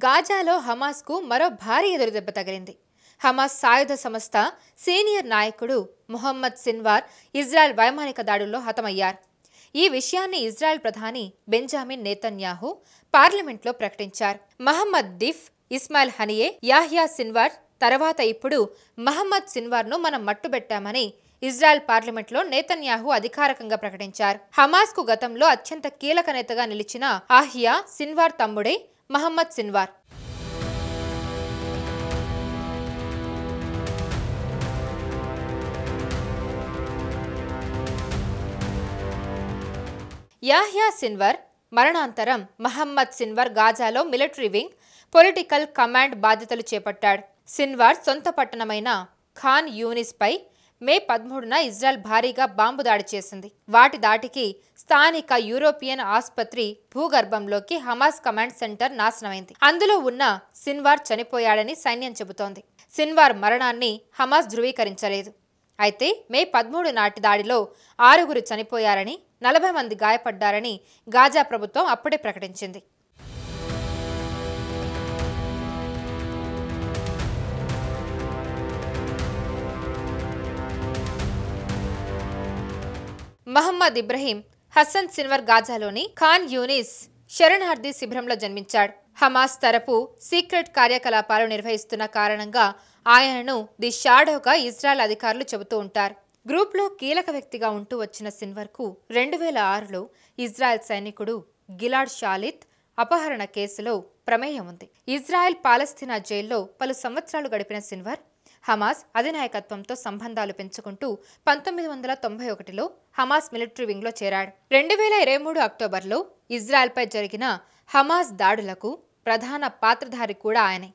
గాజాలో హమాస్కు మరో భారీ ఎదురుదెబ్బ తగిలింది. హమాస్ సాయుధ సంస్థ సీనియర్ నాయకుడు ముహమ్మద్ సిన్వార్ ఇజ్రాయెల్ వైమానిక దాడుల్లో హతమయ్యారు. ఈ విషయాన్ని ఇజ్రాయెల్ ప్రధాని బెంజామిన్ నెతన్యాహు పార్లమెంట్లో ప్రకటించారు. Mohammed Deif, Ismail Haniyeh, Yahya Sinwar తర్వాత ఇప్పుడు మహమ్మద్ సిన్వార్ను మనం మట్టుబెట్టామని ఇజ్రాయెల్ పార్లమెంట్లో నెతన్యాహు అధికారికంగా ప్రకటించారు. హమాస్కు గతంలో అత్యంత కీలక నేతగా నిలిచిన యాహ్యా సిన్వార్ తమ్ముడే మహమ్మద్ సిన్వార్. యాహ్యా సిన్వార్ మరణాంతరం మహమ్మద్ సిన్వార్ గాజాలో మిలిటరీ వింగ్, పొలిటికల్ కమాండ్ బాధ్యతలు చేపట్టాడు. సిన్వార్ సొంత పట్టణమైన ఖాన్ యూనిస్పై మే 13న ఇజ్రాయెల్ భారీగా బాంబు దాడి చేసింది. వాటి దాటికి స్థానిక యూరోపియన్ ఆసుపత్రి భూగర్భంలోకి హమాస్ కమాండ్ సెంటర్ నాశనమైంది. అందులో ఉన్న సిన్వార్ చనిపోయాడని సైన్యం చెబుతోంది. సిన్వార్ మరణాన్ని హమాస్ ధృవీకరించలేదు. అయితే మే 13 నాటి దాడిలో 6గురు చనిపోయారని, 40 మంది గాయపడ్డారని గాజా ప్రభుత్వం అప్పుడే ప్రకటించింది. మహమ్మద్ ఇబ్రహీం హసన్ సిన్వార్ గాజాలోని ఖాన్ యూనిస్ శరణార్థి శిబిరంలో జన్మించాడు. హమాస్ తరపు సీక్రెట్ కార్యకలాపాలు నిర్వహిస్తున్న కారణంగా ఆయనను ది షాడోగా ఇజ్రాయెల్ అధికారులు చెబుతూ ఉంటారు. గ్రూప్లో కీలక వ్యక్తిగా ఉంటూ వచ్చిన సిన్వార్కు 2006లో ఇజ్రాయెల్ సైనికుడు గిలాడ్ షాలిత్ అపహరణ కేసులో ప్రమేయం ఉంది. ఇజ్రాయెల్ పాలస్తీనా జైల్లో పలు సంవత్సరాలు గడిపిన సిన్వార్ హమాస్ అధినాయకత్వంతో సంబంధాలు పెంచుకుంటూ 1991లో హమాస్ మిలిటరీ వింగ్లో చేరాడు. 2023 అక్టోబర్లో ఇజ్రాయెల్పై జరిగిన హమాస్ దాడులకు ప్రధాన పాత్రధారి కూడా ఆయనే.